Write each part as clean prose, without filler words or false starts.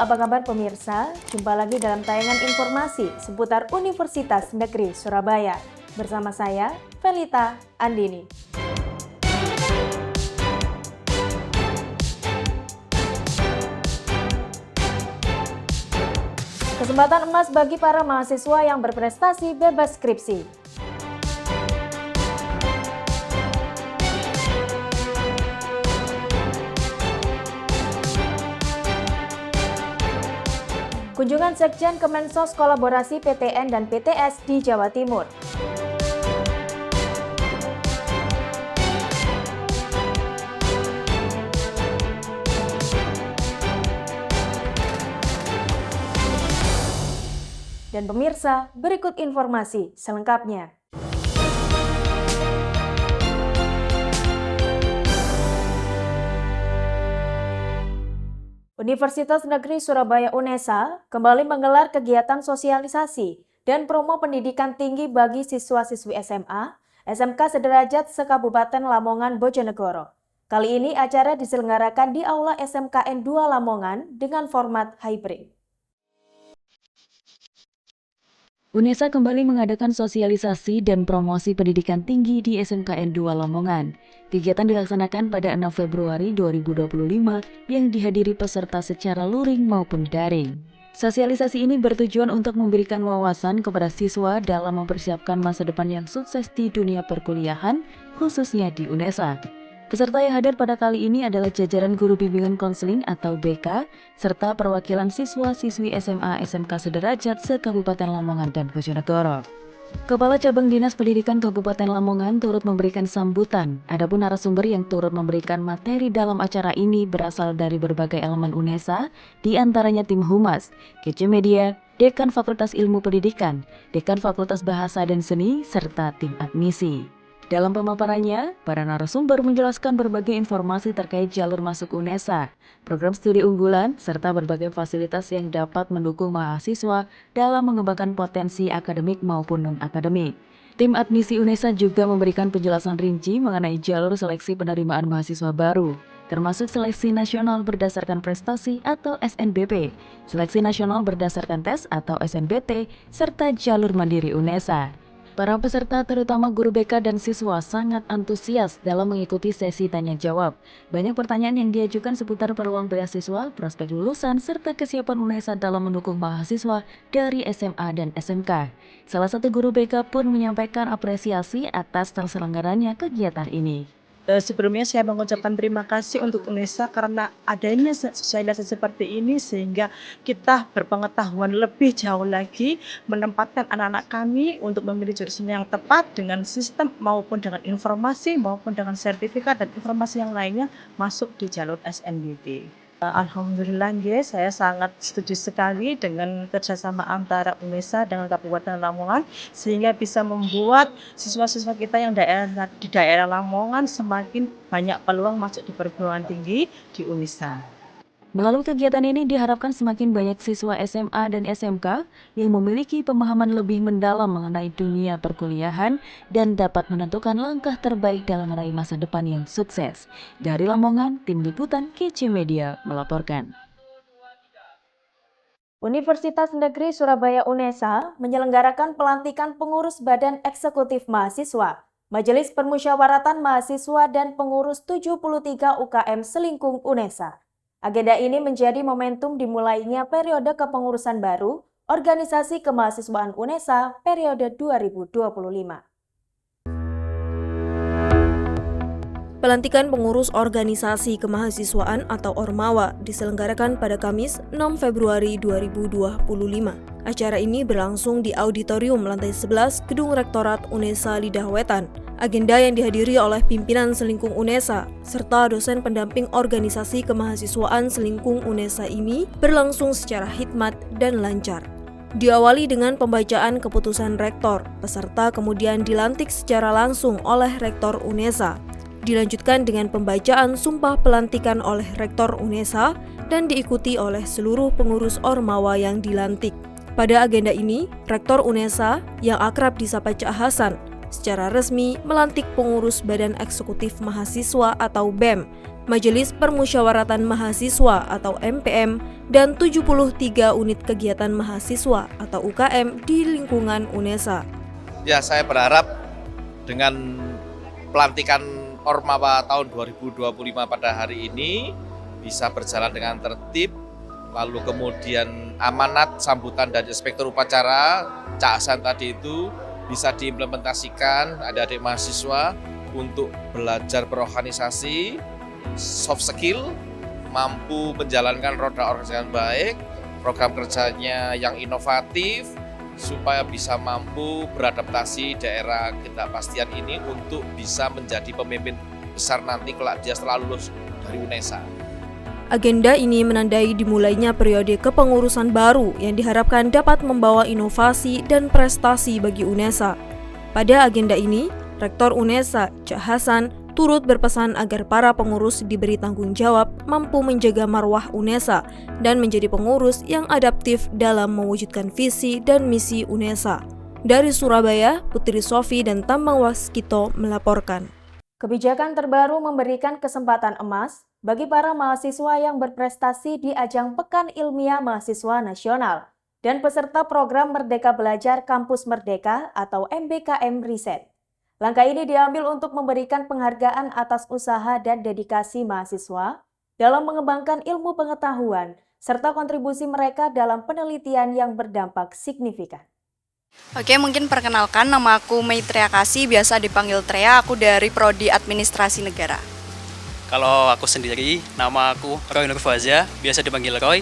apa kabar pemirsa? Jumpa lagi dalam tayangan informasi seputar Universitas Negeri Surabaya. Bersama saya, Felita Andini. Kesempatan emas bagi para mahasiswa yang berprestasi bebas skripsi. Kunjungan Sekjen Kemensos kolaborasi PTN dan PTS di Jawa Timur. Dan pemirsa, berikut informasi selengkapnya. Universitas Negeri Surabaya UNESA kembali menggelar kegiatan sosialisasi dan promo pendidikan tinggi bagi siswa-siswi SMA, SMK sederajat se-Kabupaten Lamongan Bojonegoro. Kali ini acara diselenggarakan di Aula SMKN 2 Lamongan dengan format hybrid. UNESA kembali mengadakan sosialisasi dan promosi pendidikan tinggi di SMKN 2 Lamongan. Kegiatan dilaksanakan pada 6 Februari 2025 yang dihadiri peserta secara luring maupun daring. Sosialisasi ini bertujuan untuk memberikan wawasan kepada siswa dalam mempersiapkan masa depan yang sukses di dunia perkuliahan, khususnya di UNESA. Peserta yang hadir pada kali ini adalah jajaran guru bimbingan konseling atau BK, serta perwakilan siswa-siswi SMA SMK sederajat se-Kabupaten Lamongan dan Bojonegoro. Kepala Cabang Dinas Pendidikan Kabupaten Lamongan turut memberikan sambutan. Adapun narasumber yang turut memberikan materi dalam acara ini berasal dari berbagai elemen UNESA, di antaranya tim Humas, KC Media, Dekan Fakultas Ilmu Pendidikan, Dekan Fakultas Bahasa dan Seni, serta tim admisi. Dalam pemaparannya, para narasumber menjelaskan berbagai informasi terkait jalur masuk UNESA, program studi unggulan, serta berbagai fasilitas yang dapat mendukung mahasiswa dalam mengembangkan potensi akademik maupun non-akademik. Tim admisi UNESA juga memberikan penjelasan rinci mengenai jalur seleksi penerimaan mahasiswa baru, termasuk seleksi nasional berdasarkan prestasi atau SNBP, seleksi nasional berdasarkan tes atau SNBT, serta jalur mandiri UNESA. Para peserta terutama guru BK dan siswa sangat antusias dalam mengikuti sesi tanya-jawab. Banyak pertanyaan yang diajukan seputar peluang beasiswa, prospek lulusan, serta kesiapan UNESA dalam mendukung mahasiswa dari SMA dan SMK. Salah satu guru BK pun menyampaikan apresiasi atas terselenggaranya kegiatan ini. Sebelumnya saya mengucapkan terima kasih untuk UNESA karena adanya sosialisasi seperti ini sehingga kita berpengetahuan lebih jauh lagi menempatkan anak-anak kami untuk memilih jurusan yang tepat dengan sistem maupun dengan informasi maupun dengan sertifikat dan informasi yang lainnya masuk di jalur SNBP. Alhamdulillah, saya sangat setuju sekali dengan kerjasama antara UNESA dengan Kabupaten Lamongan sehingga bisa membuat siswa-siswa kita yang di daerah Lamongan semakin banyak peluang masuk di perguruan tinggi di UNESA. Melalui kegiatan ini diharapkan semakin banyak siswa SMA dan SMK yang memiliki pemahaman lebih mendalam mengenai dunia perkuliahan dan dapat menentukan langkah terbaik dalam meraih masa depan yang sukses. Dari Lamongan, Tim Liputan KC Media melaporkan. Universitas Negeri Surabaya UNESA menyelenggarakan pelantikan pengurus Badan Eksekutif Mahasiswa, Majelis Permusyawaratan Mahasiswa dan pengurus 73 UKM Selingkung UNESA. Agenda ini menjadi momentum dimulainya periode kepengurusan baru Organisasi Kemahasiswaan UNESA periode 2025. Pelantikan pengurus Organisasi Kemahasiswaan atau Ormawa diselenggarakan pada Kamis 6 Februari 2025. Acara ini berlangsung di Auditorium lantai 11 Gedung Rektorat UNESA Lidah Wetan. Agenda yang dihadiri oleh pimpinan Selingkung UNESA serta dosen pendamping Organisasi Kemahasiswaan Selingkung UNESA ini berlangsung secara hikmat dan lancar. Diawali dengan pembacaan keputusan rektor, peserta kemudian dilantik secara langsung oleh rektor UNESA. Dilanjutkan dengan pembacaan sumpah pelantikan oleh rektor UNESA dan diikuti oleh seluruh pengurus Ormawa yang dilantik. Pada agenda ini, rektor UNESA yang akrab disapa Cak Hasan secara resmi melantik pengurus Badan Eksekutif Mahasiswa atau BEM Majelis Permusyawaratan Mahasiswa atau MPM, dan 73 unit kegiatan mahasiswa atau UKM di lingkungan UNESA. Ya, saya berharap dengan pelantikan Ormawa tahun 2025 pada hari ini bisa berjalan dengan tertib, lalu kemudian amanat sambutan dari inspektur upacara Cak Hasan tadi itu bisa diimplementasikan adik-adik mahasiswa untuk belajar berorganisasi, soft skill, mampu menjalankan roda organisasi yang baik, program kerjanya yang inovatif, supaya bisa mampu beradaptasi daerah ketidakpastian ini untuk bisa menjadi pemimpin besar nanti kelak dia setelah lulus dari UNESA. Agenda ini menandai dimulainya periode kepengurusan baru yang diharapkan dapat membawa inovasi dan prestasi bagi UNESA. Pada agenda ini, Rektor UNESA, Cak Hasan, turut berpesan agar para pengurus diberi tanggung jawab mampu menjaga marwah UNESA dan menjadi pengurus yang adaptif dalam mewujudkan visi dan misi UNESA. Dari Surabaya, Putri Sofi dan Tambang Waskito melaporkan. Kebijakan terbaru memberikan kesempatan emas bagi para mahasiswa yang berprestasi di ajang Pekan Ilmiah Mahasiswa Nasional dan peserta program Merdeka Belajar Kampus Merdeka atau MBKM Riset. Langkah ini diambil untuk memberikan penghargaan atas usaha dan dedikasi mahasiswa dalam mengembangkan ilmu pengetahuan serta kontribusi mereka dalam penelitian yang berdampak signifikan. Oke, mungkin perkenalkan, nama aku Maitreya Kasih, biasa dipanggil Trea, aku dari Prodi Administrasi Negara. Kalau aku sendiri, nama aku Roy Nurfaza, biasa dipanggil Roy.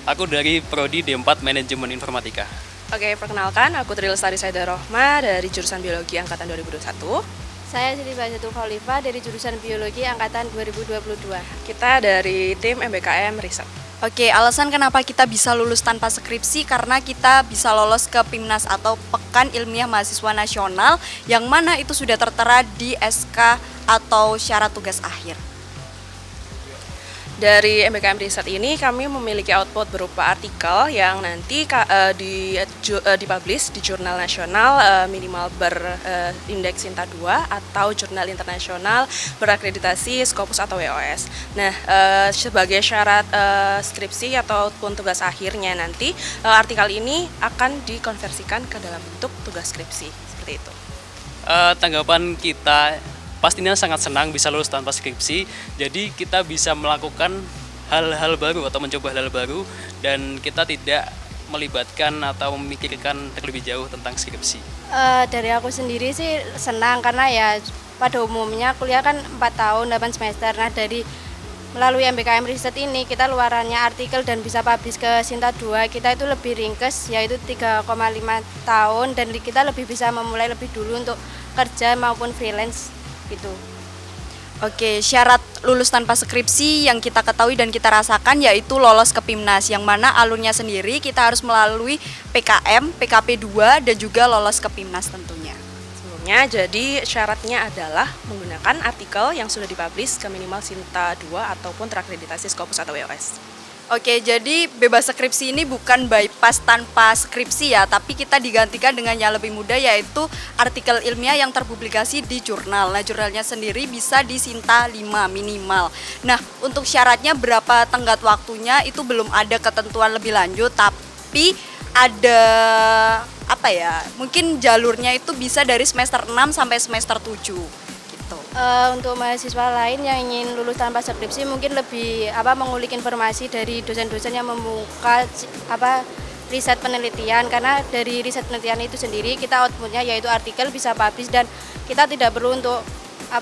Aku dari Prodi D4 Manajemen Informatika. Oke, perkenalkan, aku Tri Lestari Saida Rohma dari jurusan Biologi Angkatan 2021. Saya Siti Bajatul Khalifah dari jurusan Biologi Angkatan 2022. Kita dari tim MBKM Riset. Oke, alasan kenapa kita bisa lulus tanpa skripsi karena kita bisa lolos ke PIMNAS atau Pekan Ilmiah Mahasiswa Nasional yang mana itu sudah tertera di SK atau syarat tugas akhir. Dari MBKM Riset ini kami memiliki output berupa artikel yang nanti dipublish di jurnal nasional minimal berindeks Sinta 2 atau jurnal internasional berakreditasi Scopus atau WOS. Nah, sebagai syarat skripsi atau tugas akhirnya nanti artikel ini akan dikonversikan ke dalam bentuk tugas skripsi seperti itu. Tanggapan kita pastinya sangat senang bisa lulus tanpa skripsi, jadi kita bisa melakukan hal-hal baru atau mencoba hal-hal baru dan kita tidak melibatkan atau memikirkan terlebih jauh tentang skripsi. Dari aku sendiri sih senang karena ya pada umumnya kuliah kan 4 tahun 8 semester. Nah, dari melalui MBKM Riset ini kita luarannya artikel dan bisa publish ke Sinta 2, kita itu lebih ringkes yaitu 3,5 tahun dan kita lebih bisa memulai lebih dulu untuk kerja maupun freelance gitu. Oke, syarat lulus tanpa skripsi yang kita ketahui dan kita rasakan yaitu lolos ke PIMNAS, yang mana alurnya sendiri kita harus melalui PKM, PKP 2 dan juga lolos ke PIMNAS tentunya. Sebelumnya, jadi syaratnya adalah menggunakan artikel yang sudah dipublish ke minimal Sinta 2 ataupun terakreditasi Scopus atau WOS. Oke, jadi bebas skripsi ini bukan bypass tanpa skripsi ya, tapi kita digantikan dengan yang lebih mudah yaitu artikel ilmiah yang terpublikasi di jurnal. Nah, jurnalnya sendiri bisa di Sinta 5 minimal. Nah, untuk syaratnya berapa tenggat waktunya itu belum ada ketentuan lebih lanjut, tapi ada mungkin jalurnya itu bisa dari semester 6 sampai semester 7. Untuk mahasiswa lain yang ingin lulus tanpa skripsi mungkin lebih mengulik informasi dari dosen-dosen yang membuka riset penelitian, karena dari riset penelitian itu sendiri kita outputnya yaitu artikel bisa publish dan kita tidak perlu untuk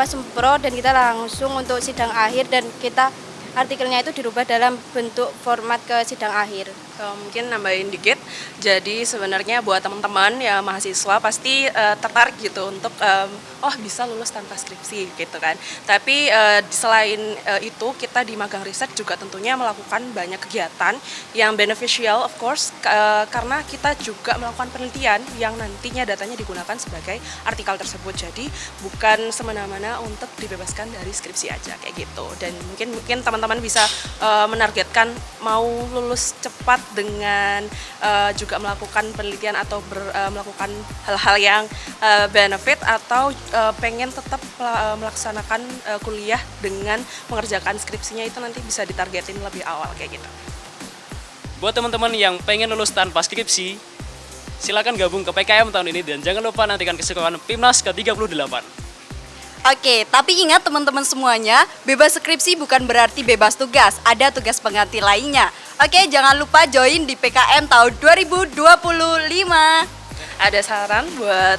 semprot dan kita langsung untuk sidang akhir dan kita artikelnya itu dirubah dalam bentuk format ke sidang akhir. Mungkin nambahin dikit, jadi sebenarnya buat teman-teman ya mahasiswa pasti tertarik gitu untuk bisa lulus tanpa skripsi gitu kan. Tapi selain itu kita di Magang Riset juga tentunya melakukan banyak kegiatan yang beneficial of course karena kita juga melakukan penelitian yang nantinya datanya digunakan sebagai artikel tersebut. Jadi bukan semena-mena untuk dibebaskan dari skripsi aja kayak gitu. Dan mungkin teman-teman teman-teman bisa menargetkan mau lulus cepat dengan juga melakukan penelitian atau melakukan hal-hal yang benefit, atau pengen tetap melaksanakan kuliah dengan mengerjakan skripsinya, itu nanti bisa ditargetin lebih awal kayak gitu. Buat teman-teman yang pengen lulus tanpa skripsi, silakan gabung ke PKM tahun ini dan jangan lupa nantikan keseruan PIMNAS ke-38. Oke, tapi ingat teman-teman semuanya, bebas skripsi bukan berarti bebas tugas, ada tugas pengganti lainnya. Oke, jangan lupa join di PKM tahun 2025. Ada saran buat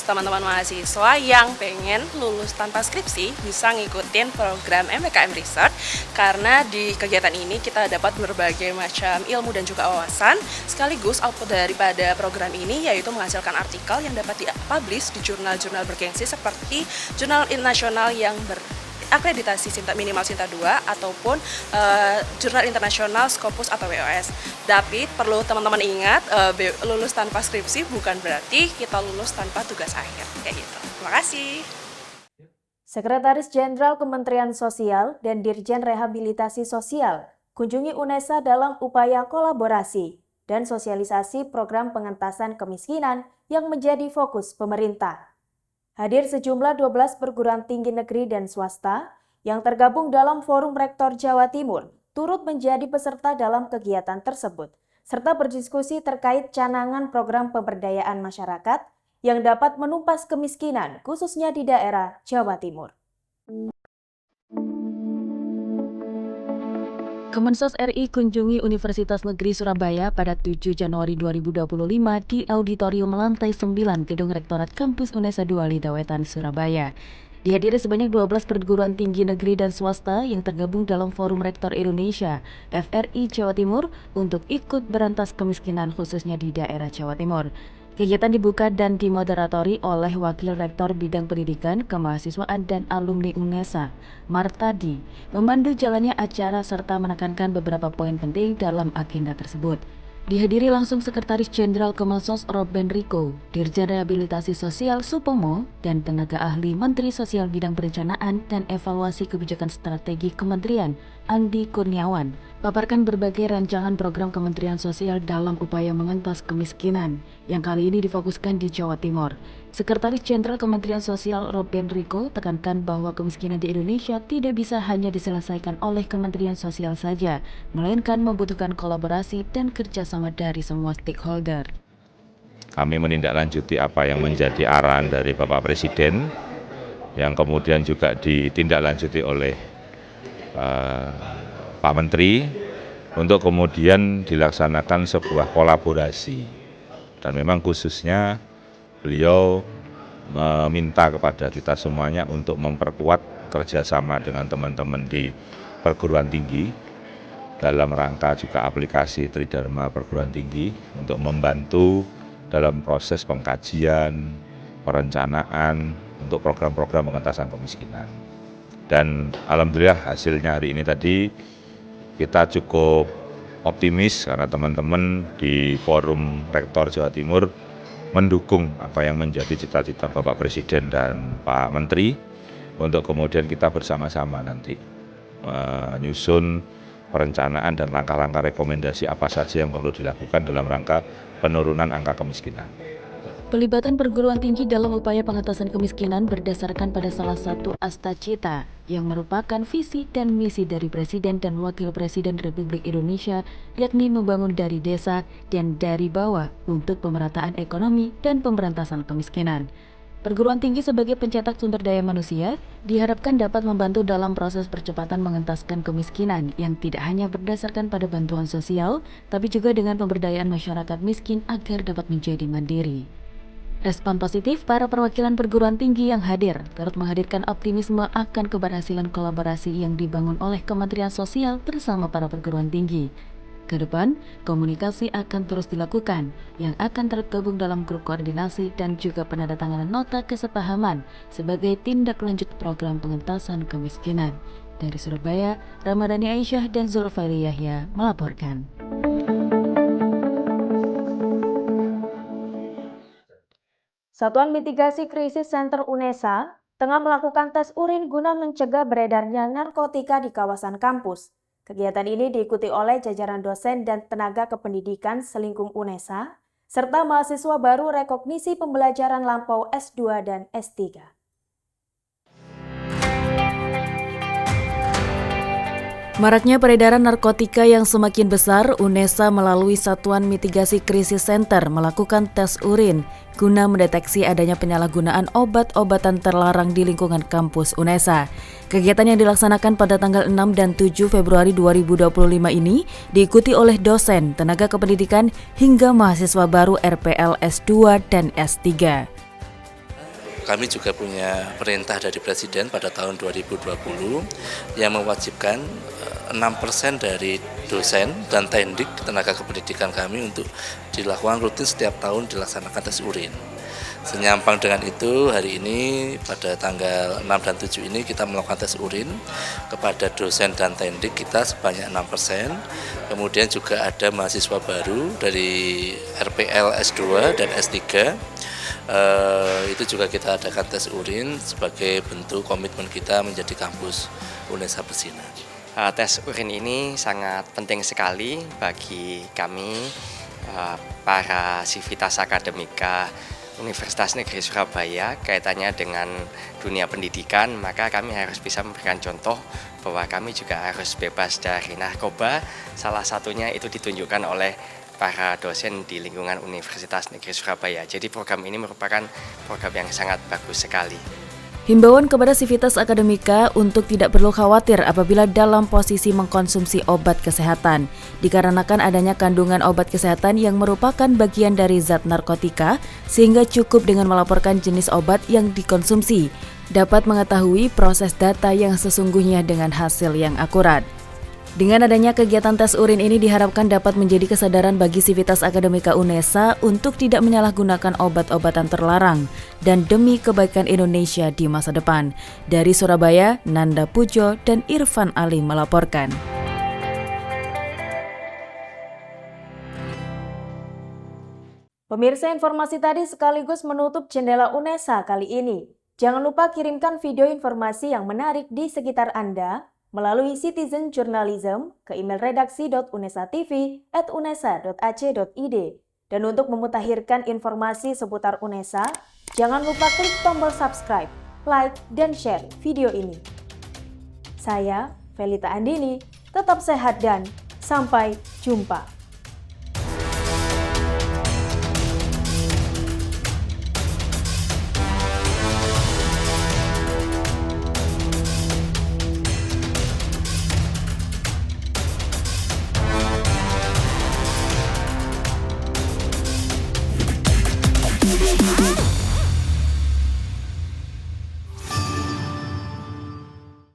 teman-teman mahasiswa yang pengen lulus tanpa skripsi, bisa ngikutin program MPKM Research, karena di kegiatan ini kita dapat berbagai macam ilmu dan juga wawasan, sekaligus output daripada program ini yaitu menghasilkan artikel yang dapat dipublish di jurnal-jurnal bergengsi seperti jurnal nasional yang akreditasi minimal Sinta 2 ataupun jurnal internasional Scopus atau WOS. Tapi perlu teman-teman ingat, lulus tanpa skripsi bukan berarti kita lulus tanpa tugas akhir kayak gitu. Terima kasih. Sekretaris Jenderal Kementerian Sosial dan Dirjen Rehabilitasi Sosial kunjungi UNESA dalam upaya kolaborasi dan sosialisasi program pengentasan kemiskinan yang menjadi fokus pemerintah. Hadir sejumlah 12 perguruan tinggi negeri dan swasta yang tergabung dalam Forum Rektor Jawa Timur, turut menjadi peserta dalam kegiatan tersebut, serta berdiskusi terkait canangan program pemberdayaan masyarakat yang dapat menumpas kemiskinan, khususnya di daerah Jawa Timur. Kemensos RI kunjungi Universitas Negeri Surabaya pada 7 Januari 2025 di Auditorium lantai 9 Gedung Rektorat Kampus UNESA 2 Lidawetan, Surabaya. Dihadiri sebanyak 12 perguruan tinggi negeri dan swasta yang tergabung dalam Forum Rektor Indonesia (FRI) Jawa Timur untuk ikut berantas kemiskinan khususnya di daerah Jawa Timur. Kegiatan dibuka dan dimoderatori oleh Wakil Rektor Bidang Pendidikan, Kemahasiswaan dan Alumni UNESA, Martadi, memandu jalannya acara serta menekankan beberapa poin penting dalam agenda tersebut. Dihadiri langsung Sekretaris Jenderal Kemensos Robben Riko, Dirjen Rehabilitasi Sosial Supomo, dan tenaga ahli Menteri Sosial Bidang Perencanaan dan Evaluasi Kebijakan Strategi Kementerian, Andi Kurniawan, paparkan berbagai rancangan program Kementerian Sosial dalam upaya mengentas kemiskinan, yang kali ini difokuskan di Jawa Timur. Sekretaris Jenderal Kementerian Sosial Robben Riko tekankan bahwa kemiskinan di Indonesia tidak bisa hanya diselesaikan oleh Kementerian Sosial saja, melainkan membutuhkan kolaborasi dan kerjasama dari semua stakeholder. Kami menindaklanjuti apa yang menjadi arahan dari Bapak Presiden, yang kemudian juga ditindaklanjuti oleh Pak Menteri, untuk kemudian dilaksanakan sebuah kolaborasi. Dan memang khususnya beliau meminta kepada kita semuanya untuk memperkuat kerjasama dengan teman-teman di perguruan tinggi dalam rangka juga aplikasi Tridharma Perguruan Tinggi untuk membantu dalam proses pengkajian, perencanaan untuk program-program pengentasan kemiskinan. Dan alhamdulillah hasilnya hari ini tadi kita cukup optimis karena teman-teman di Forum Rektor Jawa Timur mendukung apa yang menjadi cita-cita Bapak Presiden dan Pak Menteri untuk kemudian kita bersama-sama nanti menyusun perencanaan dan langkah-langkah rekomendasi apa saja yang perlu dilakukan dalam rangka penurunan angka kemiskinan. Pelibatan perguruan tinggi dalam upaya pengentasan kemiskinan berdasarkan pada salah satu Astacita yang merupakan visi dan misi dari Presiden dan Wakil Presiden Republik Indonesia, yakni membangun dari desa dan dari bawah untuk pemerataan ekonomi dan pemberantasan kemiskinan. Perguruan tinggi sebagai pencetak sumber daya manusia diharapkan dapat membantu dalam proses percepatan mengentaskan kemiskinan yang tidak hanya berdasarkan pada bantuan sosial, tapi juga dengan pemberdayaan masyarakat miskin agar dapat menjadi mandiri. Respon positif para perwakilan perguruan tinggi yang hadir turut menghadirkan optimisme akan keberhasilan kolaborasi yang dibangun oleh Kementerian Sosial bersama para perguruan tinggi. Ke depan, komunikasi akan terus dilakukan yang akan tergabung dalam grup koordinasi dan juga penandatanganan nota kesepahaman sebagai tindak lanjut program pengentasan kemiskinan. Dari Surabaya, Ramadhani Aisyah dan Zulfairi Yahya melaporkan. Satuan Mitigasi Krisis Center UNESA tengah melakukan tes urin guna mencegah beredarnya narkotika di kawasan kampus. Kegiatan ini diikuti oleh jajaran dosen dan tenaga kependidikan selingkung UNESA, serta mahasiswa baru rekognisi pembelajaran lampau S2 dan S3. Maraknya peredaran narkotika yang semakin besar, UNESA melalui Satuan Mitigasi Krisis Center melakukan tes urin guna mendeteksi adanya penyalahgunaan obat-obatan terlarang di lingkungan kampus UNESA. Kegiatan yang dilaksanakan pada tanggal 6 dan 7 Februari 2025 ini diikuti oleh dosen, tenaga kependidikan, hingga mahasiswa baru RPL S2 dan S3. Kami juga punya perintah dari Presiden pada tahun 2020 yang mewajibkan 6% dari dosen dan tendik tenaga kependidikan kami untuk dilakukan rutin setiap tahun dilaksanakan tes urin. Senyampang dengan itu, hari ini pada tanggal 6 dan 7 ini kita melakukan tes urin kepada dosen dan tendik kita sebanyak 6%. Kemudian juga ada mahasiswa baru dari RPL S2 dan S3. Itu juga kita adakan tes urin sebagai bentuk komitmen kita menjadi kampus UNESA bersinar. Tes urin ini sangat penting sekali bagi kami, para sivitas akademika Universitas Negeri Surabaya, kaitannya dengan dunia pendidikan, maka kami harus bisa memberikan contoh bahwa kami juga harus bebas dari narkoba. Salah satunya itu ditunjukkan oleh para dosen di lingkungan Universitas Negeri Surabaya. Jadi program ini merupakan program yang sangat bagus sekali. Himbauan kepada sivitas akademika untuk tidak perlu khawatir apabila dalam posisi mengkonsumsi obat kesehatan, dikarenakan adanya kandungan obat kesehatan yang merupakan bagian dari zat narkotika, sehingga cukup dengan melaporkan jenis obat yang dikonsumsi, dapat mengetahui proses data yang sesungguhnya dengan hasil yang akurat. Dengan adanya kegiatan tes urin ini diharapkan dapat menjadi kesadaran bagi sivitas akademika UNESA untuk tidak menyalahgunakan obat-obatan terlarang dan demi kebaikan Indonesia di masa depan. Dari Surabaya, Nanda Pujo dan Irfan Ali melaporkan. Pemirsa, informasi tadi sekaligus menutup jendela UNESA kali ini. Jangan lupa kirimkan video informasi yang menarik di sekitar Anda melalui Citizen Journalism ke email redaksi.unesatv@unesa.ac.id. Dan untuk memutakhirkan informasi seputar UNESA, jangan lupa klik tombol subscribe, like, dan share video ini. Saya, Felita Andini, tetap sehat dan sampai jumpa.